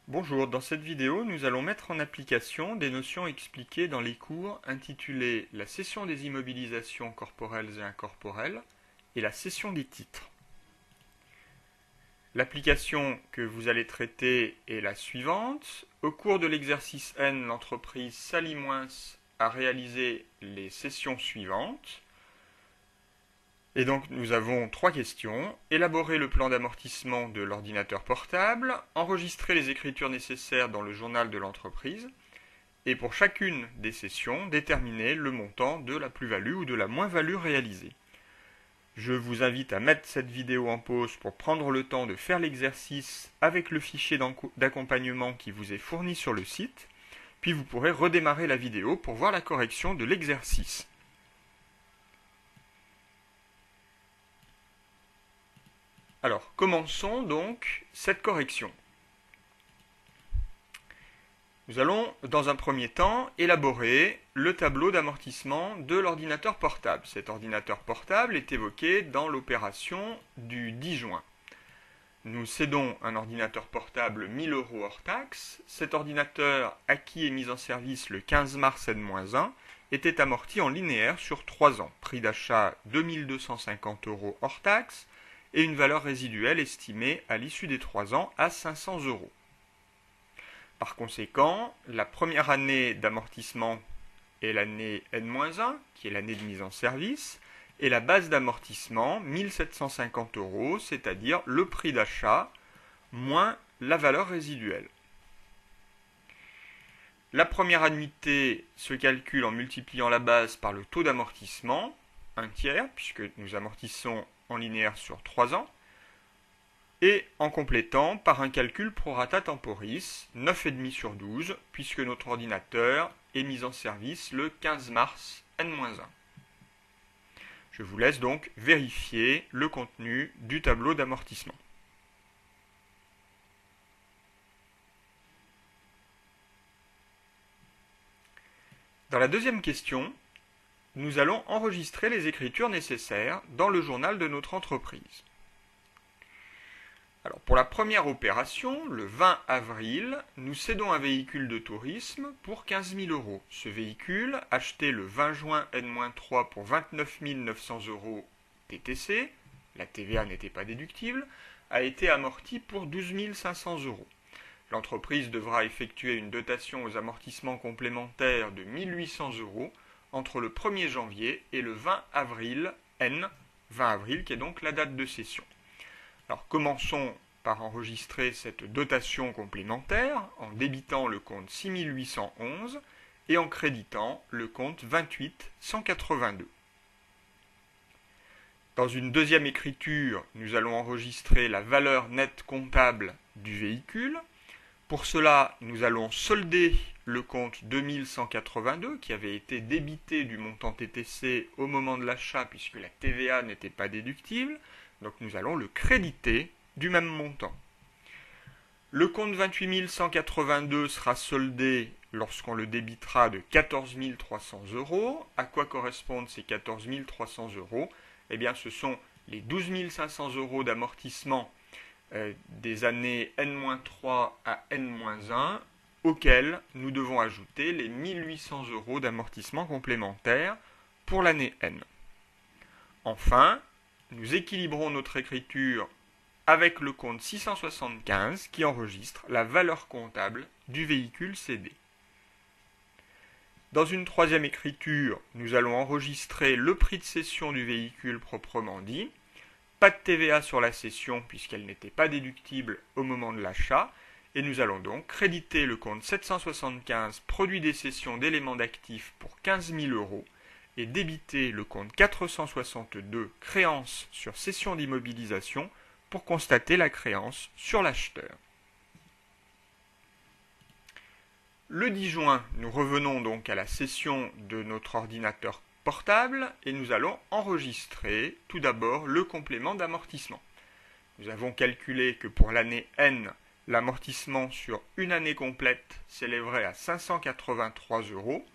Bonjour, dans cette vidéo, nous allons mettre en application des notions expliquées dans les cours intitulés la cession des immobilisations corporelles et incorporelles et la cession des titres. L'application que vous allez traiter est la suivante. Au cours de l'exercice N, l'entreprise Sally-Moins a réalisé les cessions suivantes. Et donc nous avons trois questions. Élaborer le plan d'amortissement de l'ordinateur portable, enregistrer les écritures nécessaires dans le journal de l'entreprise, et pour chacune des sessions, déterminer le montant de la plus-value ou de la moins-value réalisée. Je vous invite à mettre cette vidéo en pause pour prendre le temps de faire l'exercice avec le fichier d'accompagnement qui vous est fourni sur le site, puis vous pourrez redémarrer la vidéo pour voir la correction de l'exercice. Alors, commençons donc cette correction. Nous allons, dans un premier temps, élaborer le tableau d'amortissement de l'ordinateur portable. Cet ordinateur portable est évoqué dans l'opération du 10 juin. Nous cédons un ordinateur portable 1000 € hors taxe. Cet ordinateur, acquis et mis en service le 15 mars N-1, était amorti en linéaire sur 3 ans. Prix d'achat 2250 € hors taxe, et une valeur résiduelle estimée à l'issue des 3 ans à 500 €. Par conséquent, la première année d'amortissement est l'année N-1, qui est l'année de mise en service, et la base d'amortissement, 1750 €, c'est-à-dire le prix d'achat moins la valeur résiduelle. La première annuité se calcule en multipliant la base par le taux d'amortissement, 1/3, puisque nous amortissons en linéaire sur 3 ans, et en complétant par un calcul pro rata temporis, 9,5 sur 12, puisque notre ordinateur est mis en service le 15 mars N-1. Je vous laisse donc vérifier le contenu du tableau d'amortissement. Dans la deuxième question, nous allons enregistrer les écritures nécessaires dans le journal de notre entreprise. Alors, pour la première opération, le 20 avril, nous cédons un véhicule de tourisme pour 15 000 €. Ce véhicule, acheté le 20 juin N-3 pour 29 900 € TTC, la TVA n'était pas déductible, a été amorti pour 12 500 €. L'entreprise devra effectuer une dotation aux amortissements complémentaires de 1 800 € entre le 1er janvier et le 20 avril N, 20 avril qui est donc la date de cession. Alors commençons par enregistrer cette dotation complémentaire en débitant le compte 6811 et en créditant le compte 28182. Dans une deuxième écriture, nous allons enregistrer la valeur nette comptable du véhicule. Pour cela, nous allons solder le compte 2182 qui avait été débité du montant TTC au moment de l'achat puisque la TVA n'était pas déductible. Donc nous allons le créditer du même montant. Le compte 28 182 sera soldé lorsqu'on le débitera de 14 300 €. À quoi correspondent ces 14 300 €? Eh bien, ce sont les 12 500 € d'amortissement des années N-3 à N-1, auxquels nous devons ajouter les 1 800 € d'amortissement complémentaire pour l'année N. Enfin, nous équilibrons notre écriture avec le compte 675 qui enregistre la valeur comptable du véhicule cédé. Dans une troisième écriture, nous allons enregistrer le prix de cession du véhicule proprement dit, pas de TVA sur la cession puisqu'elle n'était pas déductible au moment de l'achat, et nous allons donc créditer le compte 775 produit des cessions d'éléments d'actifs pour 15 000 € et débiter le compte 462 créance sur cession d'immobilisation pour constater la créance sur l'acheteur. Le 10 juin, nous revenons donc à la cession de notre ordinateur portable et nous allons enregistrer tout d'abord le complément d'amortissement. Nous avons calculé que pour l'année N, l'amortissement sur une année complète s'élèverait à 583 €.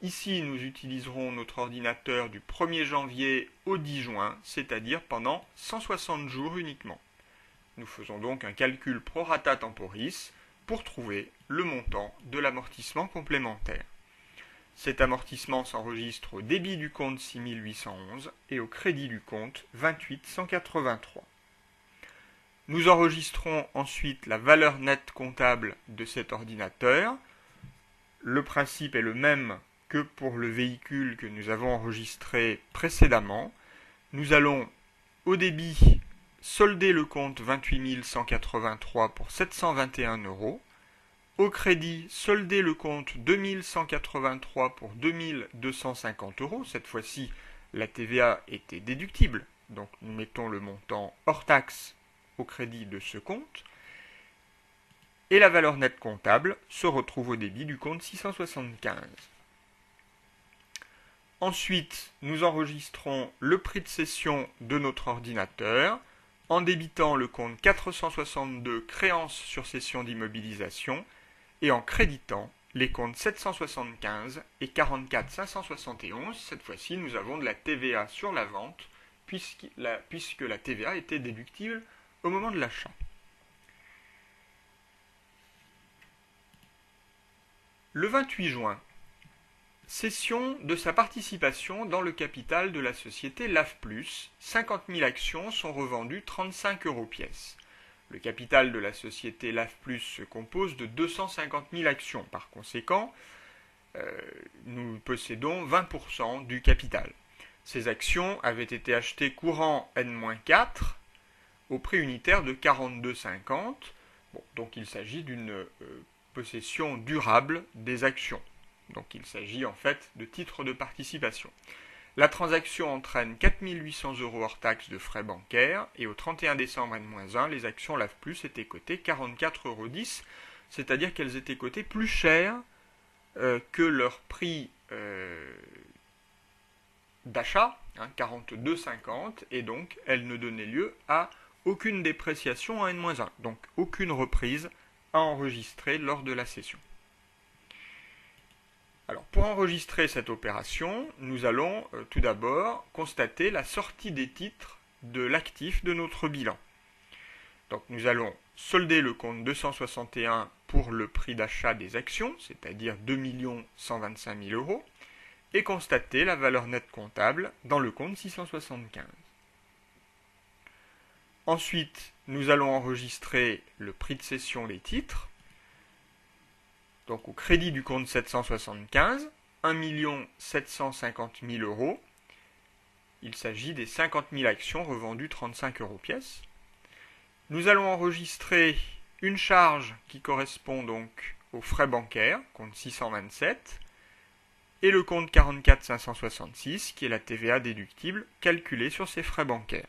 Ici, nous utiliserons notre ordinateur du 1er janvier au 10 juin, c'est-à-dire pendant 160 jours uniquement. Nous faisons donc un calcul pro rata temporis pour trouver le montant de l'amortissement complémentaire. Cet amortissement s'enregistre au débit du compte 6811 et au crédit du compte 28183. Nous enregistrons ensuite la valeur nette comptable de cet ordinateur. Le principe est le même que pour le véhicule que nous avons enregistré précédemment. Nous allons au débit solder le compte 28 183 pour 721 €. Au crédit, solder le compte 2183 pour 2250 €. Cette fois-ci, la TVA était déductible. Donc nous mettons le montant hors taxe au crédit de ce compte. Et la valeur nette comptable se retrouve au débit du compte 675. Ensuite, nous enregistrons le prix de cession de notre ordinateur en débitant le compte 462 créances sur cession d'immobilisation et en créditant les comptes 775 et 44 571. Cette fois-ci, nous avons de la TVA sur la vente puisque la TVA était déductible au moment de l'achat. Le 28 juin, cession de sa participation dans le capital de la société LAF+. 50 000 actions sont revendues 35 € pièce. Le capital de la société LAF+ se compose de 250 000 actions. Par conséquent, nous possédons 20% du capital. Ces actions avaient été achetées courant N-4 au prix unitaire de 42,50. Donc il s'agit d'une possession durable des actions. Donc il s'agit en fait de titres de participation. La transaction entraîne 4 800 € hors taxe de frais bancaires et au 31 décembre N-1, les actions LAF+ étaient cotées 44,10 €, c'est-à-dire qu'elles étaient cotées plus cher que leur prix d'achat, 42,50, et donc elles ne donnaient lieu à aucune dépréciation en N-1, donc aucune reprise à enregistrer lors de la cession. Alors, pour enregistrer cette opération, nous allons tout d'abord constater la sortie des titres de l'actif de notre bilan. Donc, nous allons solder le compte 261 pour le prix d'achat des actions, c'est-à-dire 2 125 000 €, et constater la valeur nette comptable dans le compte 675. Ensuite, nous allons enregistrer le prix de cession des titres. Donc au crédit du compte 775, 1 750 000 €. Il s'agit des 50 000 actions revendues 35 € pièce. Nous allons enregistrer une charge qui correspond donc aux frais bancaires, compte 627, et le compte 44 566, qui est la TVA déductible calculée sur ces frais bancaires.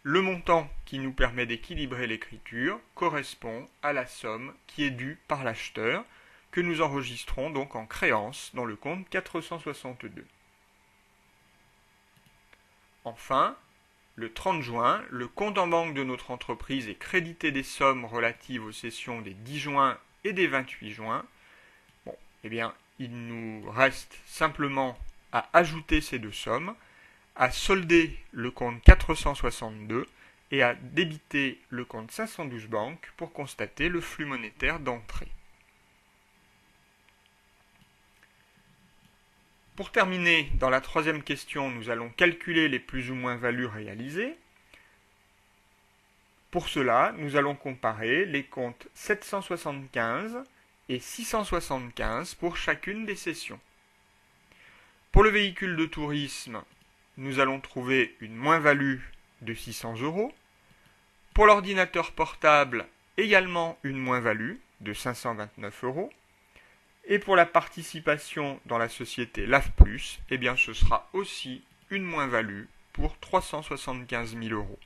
Le montant qui nous permet d'équilibrer l'écriture correspond à la somme qui est due par l'acheteur, que nous enregistrons donc en créance dans le compte 462. Enfin, le 30 juin, le compte en banque de notre entreprise est crédité des sommes relatives aux sessions des 10 juin et des 28 juin. Il nous reste simplement à ajouter ces deux sommes, à solder le compte 462 et à débiter le compte 512 banques pour constater le flux monétaire d'entrée. Pour terminer, dans la troisième question, nous allons calculer les plus ou moins values réalisées. Pour cela, nous allons comparer les comptes 775 et 675 pour chacune des sessions. Pour le véhicule de tourisme, nous allons trouver une moins-value de 600 €. Pour l'ordinateur portable, également une moins-value de 529 €. Et pour la participation dans la société LAF+, ce sera aussi une moins-value pour 375 000 €.